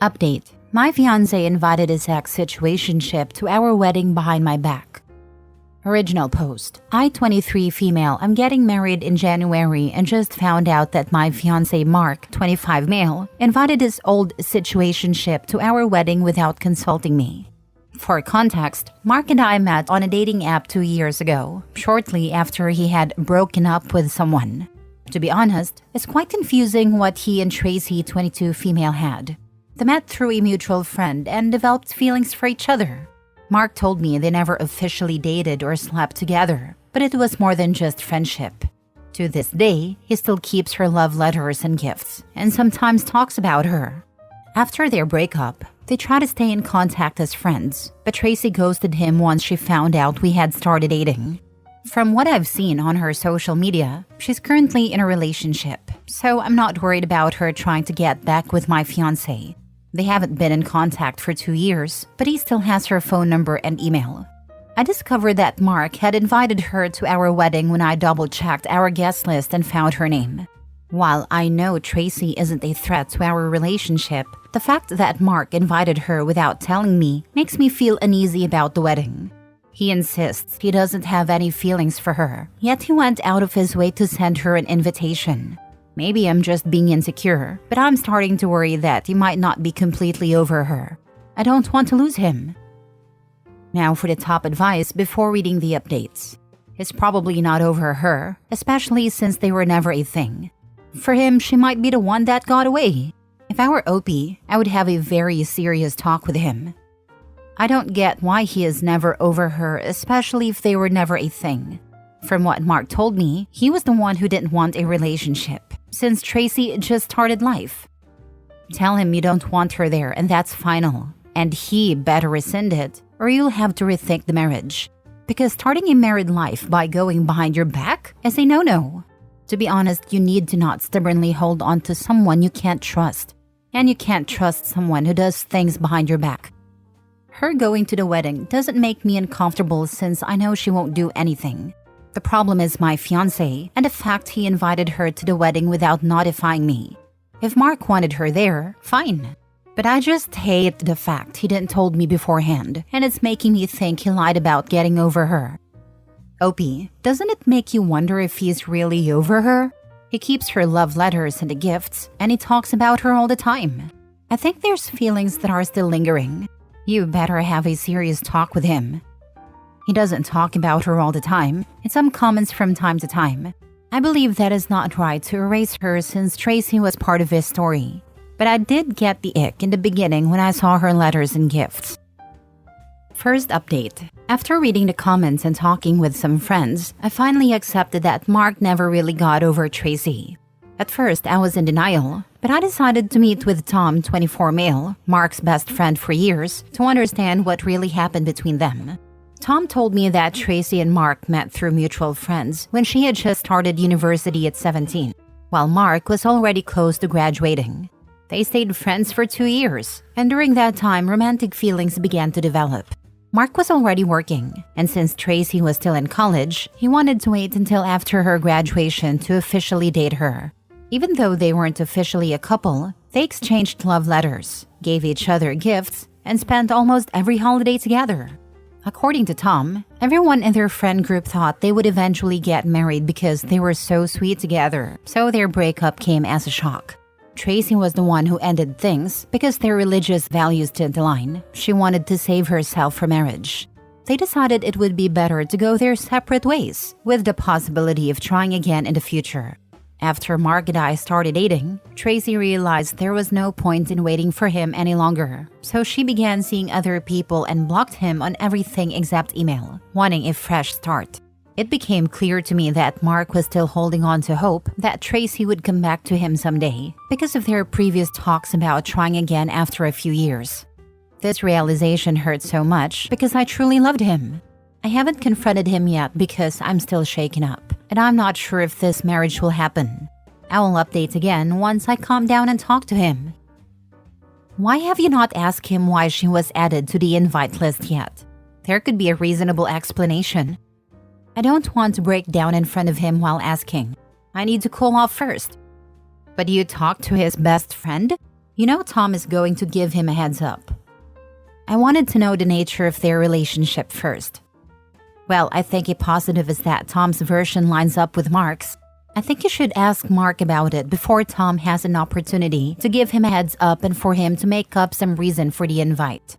Update. My fiancé invited his ex-situationship to our wedding behind my back. Original post. I, 23 female, am getting married in January and just found out that my fiancé Mark, 25 male, invited his old situationship to our wedding without consulting me. For context, Mark and I met on a dating app 2 years ago, shortly after he had broken up with someone. To be honest, it's quite confusing what he and Tracy, 22 female, had. They met through a mutual friend and developed feelings for each other. Mark told me they never officially dated or slept together, but it was more than just friendship. To this day, he still keeps her love letters and gifts, and sometimes talks about her. After their breakup, they try to stay in contact as friends, but Tracy ghosted him once she found out we had started dating. From what I've seen on her social media, she's currently in a relationship, so I'm not worried about her trying to get back with my fiancé. They haven't been in contact for 2 years, but he still has her phone number and email. I discovered that Mark had invited her to our wedding when I double-checked our guest list and found her name. While I know Tracy isn't a threat to our relationship, the fact that Mark invited her without telling me makes me feel uneasy about the wedding. He insists he doesn't have any feelings for her, yet he went out of his way to send her an invitation. Maybe I'm just being insecure, but I'm starting to worry that he might not be completely over her. I don't want to lose him. Now for the top advice before reading the updates. He's probably not over her, especially since they were never a thing. For him, she might be the one that got away. If I were Opie, I would have a very serious talk with him. I don't get why he is never over her, especially if they were never a thing. From what Mark told me, he was the one who didn't want a relationship, since Tracy just started life. Tell him you don't want her there and that's final, and he better rescind it, or you'll have to rethink the marriage. Because starting a married life by going behind your back is a no-no. To be honest, you need to not stubbornly hold on to someone you can't trust. And you can't trust someone who does things behind your back. Her going to the wedding doesn't make me uncomfortable since I know she won't do anything. The problem is my fiancé and the fact he invited her to the wedding without notifying me. If Mark wanted her there, fine. But I just hate the fact he didn't told me beforehand, and it's making me think he lied about getting over her. Opie, doesn't it make you wonder if he's really over her? He keeps her love letters and the gifts, and he talks about her all the time. I think there's feelings that are still lingering. You better have a serious talk with him. He doesn't talk about her all the time, in some comments from time to time. I believe that is not right to erase her since Tracy was part of his story. But I did get the ick in the beginning when I saw her letters and gifts. First update. After reading the comments and talking with some friends, I finally accepted that Mark never really got over Tracy. At first, I was in denial, but I decided to meet with Tom, 24 male, Mark's best friend for years, to understand what really happened between them. Tom told me that Tracy and Mark met through mutual friends when she had just started university at 17, while Mark was already close to graduating. They stayed friends for 2 years, and during that time, romantic feelings began to develop. Mark was already working, and since Tracy was still in college, he wanted to wait until after her graduation to officially date her. Even though they weren't officially a couple, they exchanged love letters, gave each other gifts, and spent almost every holiday together. According to Tom, everyone in their friend group thought they would eventually get married because they were so sweet together, so their breakup came as a shock. Tracy was the one who ended things because their religious values didn't align. She wanted to save herself for marriage. They decided it would be better to go their separate ways, with the possibility of trying again in the future. After Mark and I started dating, Tracy realized there was no point in waiting for him any longer, so she began seeing other people and blocked him on everything except email, wanting a fresh start. It became clear to me that Mark was still holding on to hope that Tracy would come back to him someday because of their previous talks about trying again after a few years. This realization hurt so much because I truly loved him. I haven't confronted him yet because I'm still shaken up, and I'm not sure if this marriage will happen. I will update again once I calm down and talk to him. Why have you not asked him why she was added to the invite list yet? There could be a reasonable explanation. I don't want to break down in front of him while asking. I need to cool off first. But you talked to his best friend? Tom is going to give him a heads up. I wanted to know the nature of their relationship first. Well, I think a positive is that Tom's version lines up with Mark's. I think you should ask Mark about it before Tom has an opportunity to give him a heads up and for him to make up some reason for the invite.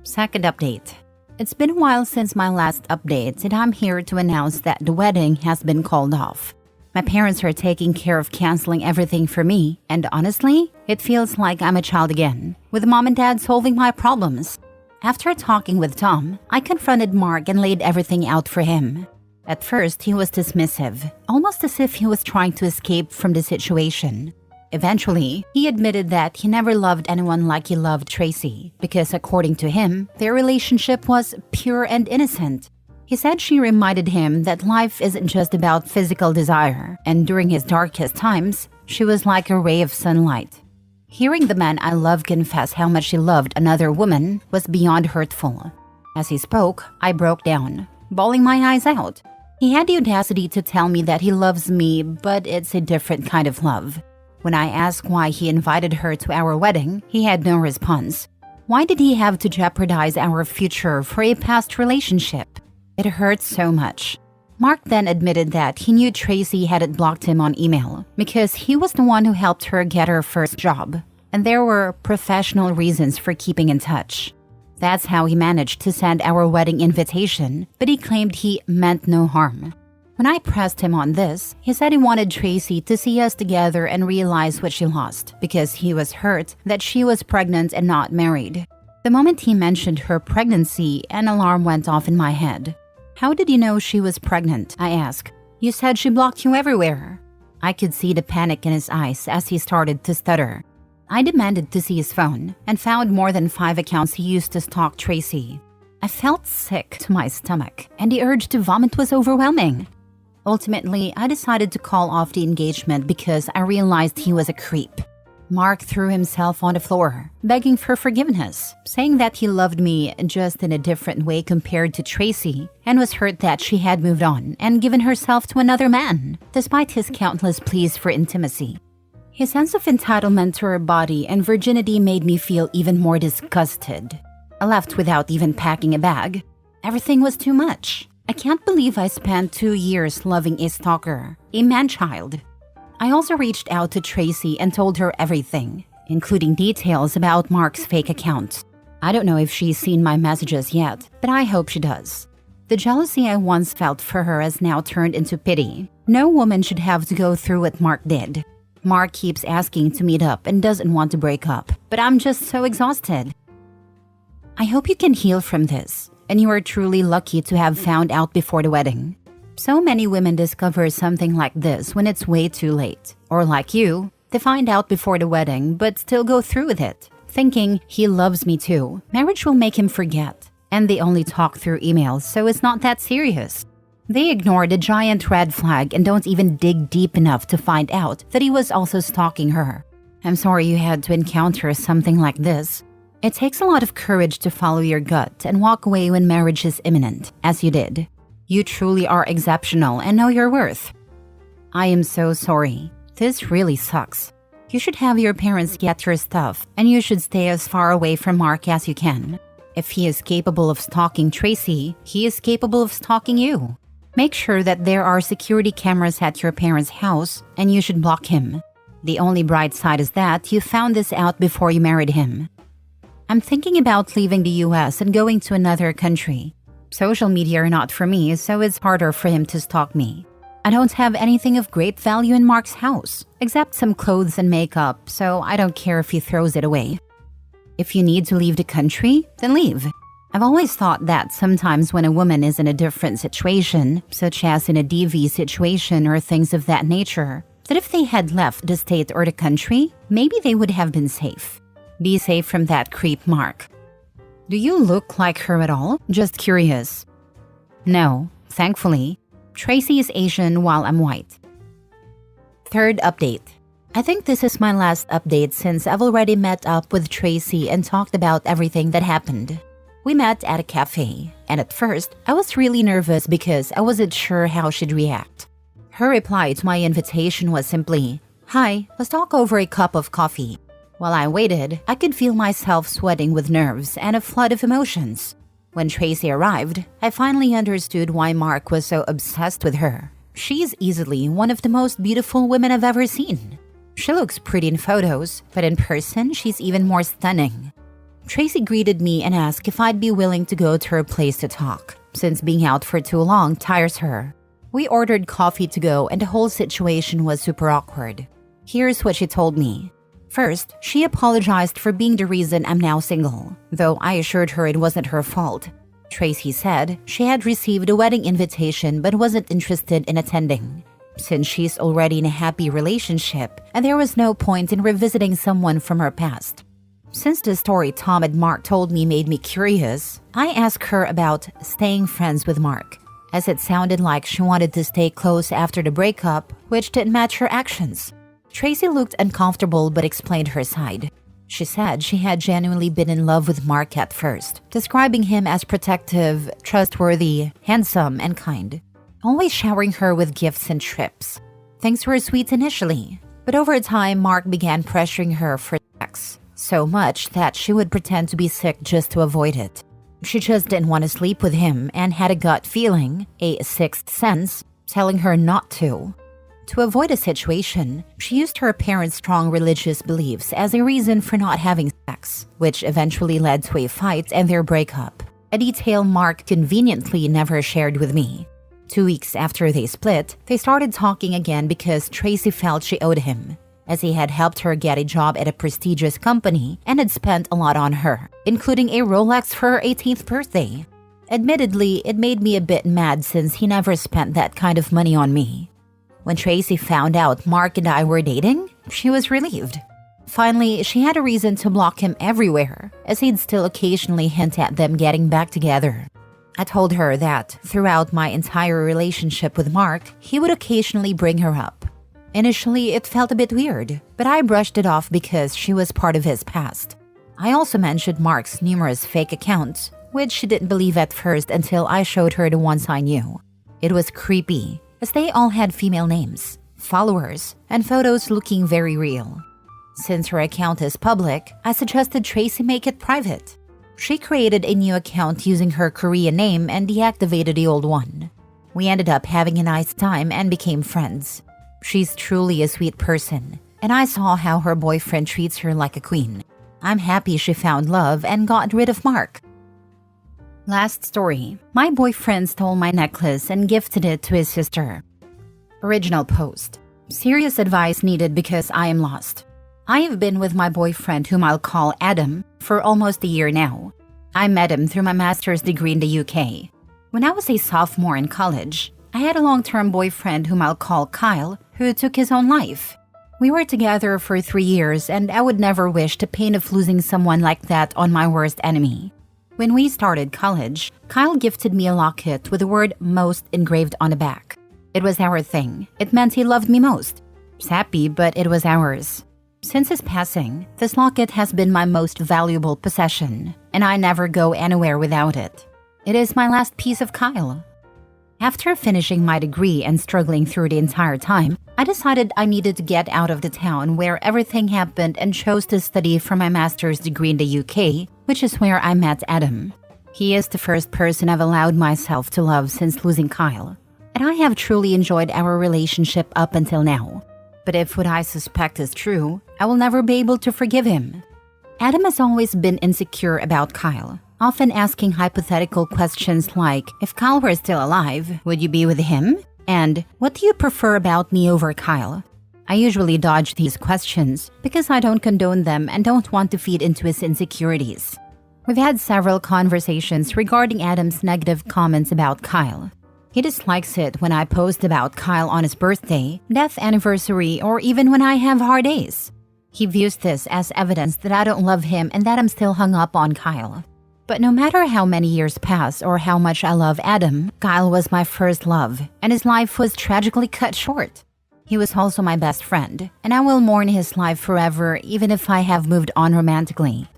Second update. It's been a while since my last update, and I'm here to announce that the wedding has been called off. My parents are taking care of canceling everything for me, and honestly, it feels like I'm a child again, with mom and dad solving my problems. After talking with Tom, I confronted Mark and laid everything out for him. At first, he was dismissive, almost as if he was trying to escape from the situation. Eventually, he admitted that he never loved anyone like he loved Tracy, because according to him, their relationship was pure and innocent. He said she reminded him that life isn't just about physical desire, and during his darkest times, she was like a ray of sunlight. Hearing the man I love confess how much he loved another woman was beyond hurtful. As he spoke, I broke down, bawling my eyes out. He had the audacity to tell me that he loves me, but it's a different kind of love. When I asked why he invited her to our wedding, he had no response. Why did he have to jeopardize our future for a past relationship? It hurt so much. Mark then admitted that he knew Tracy hadn't blocked him on email because he was the one who helped her get her first job, and there were professional reasons for keeping in touch. That's how he managed to send our wedding invitation, but he claimed he meant no harm. When I pressed him on this, he said he wanted Tracy to see us together and realize what she lost because he was hurt that she was pregnant and not married. The moment he mentioned her pregnancy, an alarm went off in my head. How did you know she was pregnant? I asked. You said she blocked you everywhere. I could see the panic in his eyes as he started to stutter. I demanded to see his phone and found more than 5 accounts he used to stalk Tracy. I felt sick to my stomach, and the urge to vomit was overwhelming. Ultimately, I decided to call off the engagement because I realized he was a creep. Mark threw himself on the floor, begging for forgiveness, saying that he loved me just in a different way compared to Tracy, and was hurt that she had moved on and given herself to another man, despite his countless pleas for intimacy. His sense of entitlement to her body and virginity made me feel even more disgusted. I left without even packing a bag. Everything was too much. I can't believe I spent 2 years loving a stalker, a man-child. I also reached out to Tracy and told her everything, including details about Mark's fake account. I don't know if she's seen my messages yet, but I hope she does. The jealousy I once felt for her has now turned into pity. No woman should have to go through what Mark did. Mark keeps asking to meet up and doesn't want to break up, but I'm just so exhausted. I hope you can heal from this, and you are truly lucky to have found out before the wedding. So many women discover something like this when it's way too late. Or like you, they find out before the wedding but still go through with it, thinking he loves me too. Marriage will make him forget. And they only talk through emails, so it's not that serious. They ignore the giant red flag and don't even dig deep enough to find out that he was also stalking her. I'm sorry you had to encounter something like this. It takes a lot of courage to follow your gut and walk away when marriage is imminent, as you did. You truly are exceptional and know your worth. I am so sorry. This really sucks. You should have your parents get your stuff, and you should stay as far away from Mark as you can. If he is capable of stalking Tracy, he is capable of stalking you. Make sure that there are security cameras at your parents' house, and you should block him. The only bright side is that you found this out before you married him. I'm thinking about leaving the US and going to another country. Social media are not for me, so it's harder for him to stalk me. I don't have anything of great value in Mark's house, except some clothes and makeup, so I don't care if he throws it away. If you need to leave the country, then leave. I've always thought that sometimes when a woman is in a different situation, such as in a DV situation or things of that nature, that if they had left the state or the country, maybe they would have been safe. Be safe from that creep, Mark. Do you look like her at all? Just curious. No, thankfully. Tracy is Asian while I'm white. Third update. I think this is my last update since I've already met up with Tracy and talked about everything that happened. We met at a cafe, and at first, I was really nervous because I wasn't sure how she'd react. Her reply to my invitation was simply, "Hi, let's talk over a cup of coffee." While I waited, I could feel myself sweating with nerves and a flood of emotions. When Tracy arrived, I finally understood why Mark was so obsessed with her. She's easily one of the most beautiful women I've ever seen. She looks pretty in photos, but in person, she's even more stunning. Tracy greeted me and asked if I'd be willing to go to her place to talk, since being out for too long tires her. We ordered coffee to go and the whole situation was super awkward. Here's what she told me. First, she apologized for being the reason I'm now single, though I assured her it wasn't her fault. Tracy said she had received a wedding invitation but wasn't interested in attending, since she's already in a happy relationship and there was no point in revisiting someone from her past. Since the story Tom and Mark told me made me curious, I asked her about staying friends with Mark, as it sounded like she wanted to stay close after the breakup, which didn't match her actions. Tracy looked uncomfortable but explained her side. She said she had genuinely been in love with Mark at first, describing him as protective, trustworthy, handsome, and kind, always showering her with gifts and trips. Things were sweet initially, but over time Mark began pressuring her for sex, so much that she would pretend to be sick just to avoid it. She just didn't want to sleep with him and had a gut feeling, a sixth sense, telling her not to. To avoid a situation, she used her parents' strong religious beliefs as a reason for not having sex, which eventually led to a fight and their breakup, a detail Mark conveniently never shared with me. 2 weeks after they split, they started talking again because Tracy felt she owed him, as he had helped her get a job at a prestigious company and had spent a lot on her, including a Rolex for her 18th birthday. Admittedly, it made me a bit mad since he never spent that kind of money on me. When Tracy found out Mark and I were dating, she was relieved. Finally, she had a reason to block him everywhere, as he'd still occasionally hint at them getting back together. I told her that, throughout my entire relationship with Mark, he would occasionally bring her up. Initially, it felt a bit weird, but I brushed it off because she was part of his past. I also mentioned Mark's numerous fake accounts, which she didn't believe at first until I showed her the ones I knew. It was creepy, as they all had female names, followers, and photos looking very real. Since her account is public, I suggested Tracy make it private. She created a new account using her Korean name and deactivated the old one. We ended up having a nice time and became friends. She's truly a sweet person, and I saw how her boyfriend treats her like a queen. I'm happy she found love and got rid of Mark. Last story. My boyfriend stole my necklace and gifted it to his sister. Original post. Serious advice needed because I am lost. I have been with my boyfriend, whom I'll call Adam, for almost a year now. I met him through my master's degree in the UK. When I was a sophomore in college, I had a long-term boyfriend whom I'll call Kyle, who took his own life. We were together for 3 years, and I would never wish the pain of losing someone like that on my worst enemy. When we started college, Kyle gifted me a locket with the word most engraved on the back. It was our thing. It meant he loved me most. Sappy, but it was ours. Since his passing, this locket has been my most valuable possession, and I never go anywhere without it. It is my last piece of Kyle. After finishing my degree and struggling through the entire time, I decided I needed to get out of the town where everything happened and chose to study for my master's degree in the UK, which is where I met Adam. He is the first person I've allowed myself to love since losing Kyle, and I have truly enjoyed our relationship up until now. But if what I suspect is true, I will never be able to forgive him. Adam has always been insecure about Kyle, often asking hypothetical questions like, if Kyle were still alive, would you be with him? And, what do you prefer about me over Kyle? I usually dodge these questions because I don't condone them and don't want to feed into his insecurities. We've had several conversations regarding Adam's negative comments about Kyle. He dislikes it when I post about Kyle on his birthday, death anniversary, or even when I have hard days. He views this as evidence that I don't love him and that I'm still hung up on Kyle. But no matter how many years pass or how much I love Adam, Kyle was my first love, and his life was tragically cut short. He was also my best friend, and I will mourn his life forever even if I have moved on romantically.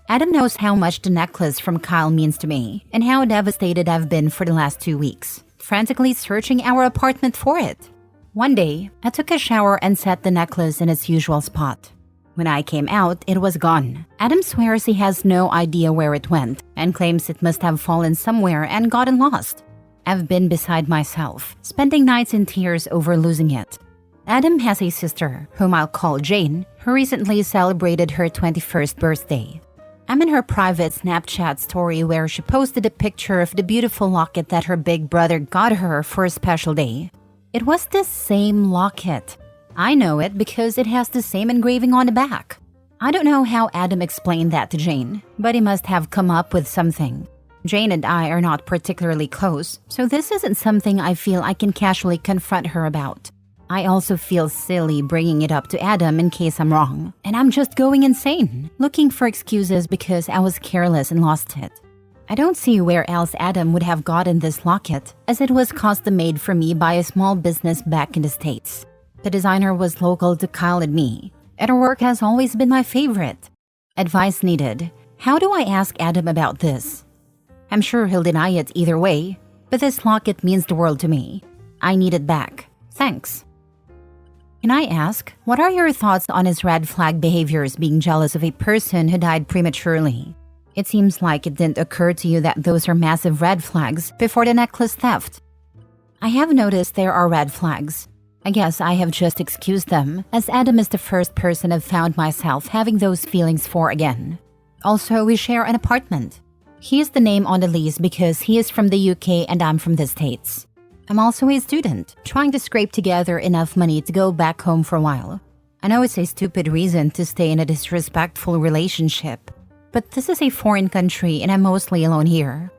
Adam knows how much the necklace from Kyle means to me, and how devastated I've been for the last 2 weeks, frantically searching our apartment for it. One day, I took a shower and set the necklace in its usual spot. When I came out, it was gone. Adam swears he has no idea where it went and claims it must have fallen somewhere and gotten lost. I've been beside myself, spending nights in tears over losing it. Adam has a sister, whom I'll call Jane, who recently celebrated her 21st birthday. I'm in her private Snapchat story where she posted a picture of the beautiful locket that her big brother got her for a special day. It was the same locket. I know it because it has the same engraving on the back. I don't know how Adam explained that to Jane, but he must have come up with something. Jane and I are not particularly close, so this isn't something I feel I can casually confront her about. I also feel silly bringing it up to Adam in case I'm wrong, and I'm just going insane, looking for excuses because I was careless and lost it. I don't see where else Adam would have gotten this locket, as it was custom-made for me by a small business back in the States. The designer was local to Kyle and me, and her work has always been my favorite. Advice needed. How do I ask Adam about this? I'm sure he'll deny it either way, but this locket means the world to me. I need it back. Thanks. Can I ask, what are your thoughts on his red flag behaviors being jealous of a person who died prematurely? It seems like it didn't occur to you that those are massive red flags before the necklace theft. I have noticed there are red flags. I guess I have just excused them, as Adam is the first person I've found myself having those feelings for again. Also, we share an apartment. He is the name on the lease because he is from the UK and I'm from the States. I'm also a student, trying to scrape together enough money to go back home for a while. I know it's a stupid reason to stay in a disrespectful relationship, but this is a foreign country and I'm mostly alone here.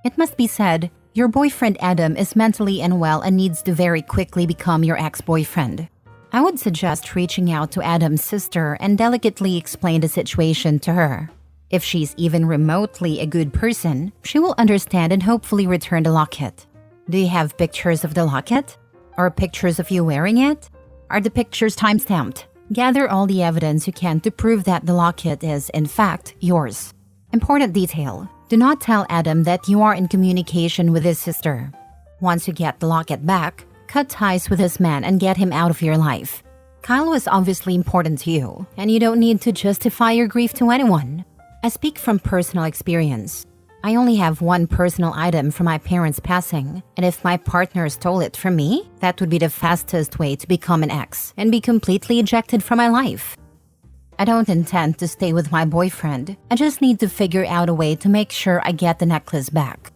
It must be said, your boyfriend Adam is mentally unwell and needs to very quickly become your ex-boyfriend. I would suggest reaching out to Adam's sister and delicately explain the situation to her. If she's even remotely a good person, she will understand and hopefully return the locket. Do you have pictures of the locket? Or pictures of you wearing it? Are the pictures time-stamped? Gather all the evidence you can to prove that the locket is, in fact, yours. Important detail. Do not tell Adam that you are in communication with his sister. Once you get the locket back, cut ties with this man and get him out of your life. Kyle was obviously important to you, and you don't need to justify your grief to anyone. I speak from personal experience. I only have one personal item from my parents' passing, and if my partner stole it from me, that would be the fastest way to become an ex and be completely ejected from my life. I don't intend to stay with my boyfriend. I just need to figure out a way to make sure I get the necklace back.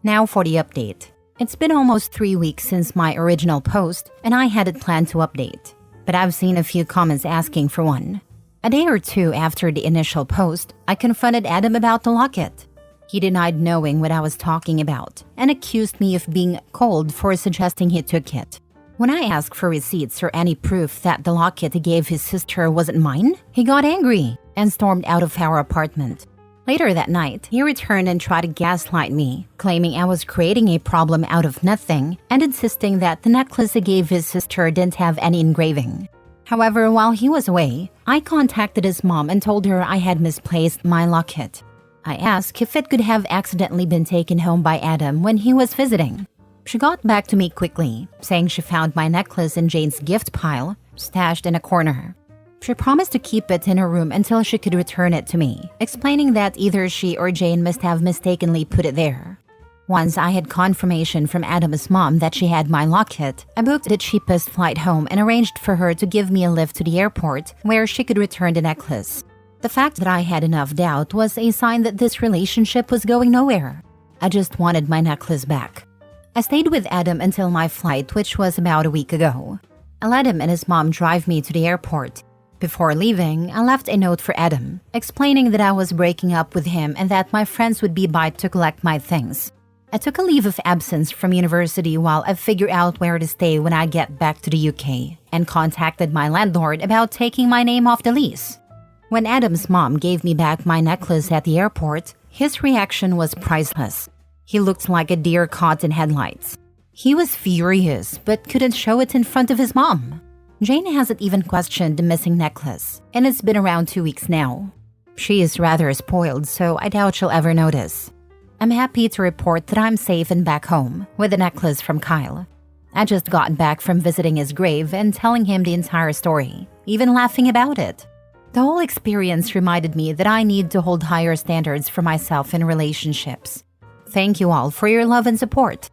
Now for the update. It's been almost 3 weeks since my original post, and I hadn't planned to update, but I've seen a few comments asking for one. A day or two after the initial post, I confronted Adam about the locket. He denied knowing what I was talking about and accused me of being cold for suggesting he took it. When I asked for receipts or any proof that the locket he gave his sister wasn't mine, he got angry and stormed out of our apartment. Later that night, he returned and tried to gaslight me, claiming I was creating a problem out of nothing and insisting that the necklace he gave his sister didn't have any engraving. However, while he was away, I contacted his mom and told her I had misplaced my locket. I asked if it could have accidentally been taken home by Adam when he was visiting. She got back to me quickly, saying she found my necklace in Jane's gift pile, stashed in a corner. She promised to keep it in her room until she could return it to me, explaining that either she or Jane must have mistakenly put it there. Once I had confirmation from Adam's mom that she had my locket, I booked the cheapest flight home and arranged for her to give me a lift to the airport where she could return the necklace. The fact that I had enough doubt was a sign that this relationship was going nowhere. I just wanted my necklace back. I stayed with Adam until my flight, which was about a week ago. I let him and his mom drive me to the airport. Before leaving, I left a note for Adam, explaining that I was breaking up with him and that my friends would be by to collect my things. I took a leave of absence from university while I figure out where to stay when I get back to the UK, and contacted my landlord about taking my name off the lease. When Adam's mom gave me back my necklace at the airport, his reaction was priceless. He looked like a deer caught in headlights. He was furious, but couldn't show it in front of his mom. Jane hasn't even questioned the missing necklace, and it's been around 2 weeks now. She is rather spoiled, so I doubt she'll ever notice. I'm happy to report that I'm safe and back home, with the necklace from Kyle. I just got back from visiting his grave and telling him the entire story, even laughing about it. The whole experience reminded me that I need to hold higher standards for myself in relationships. Thank you all for your love and support.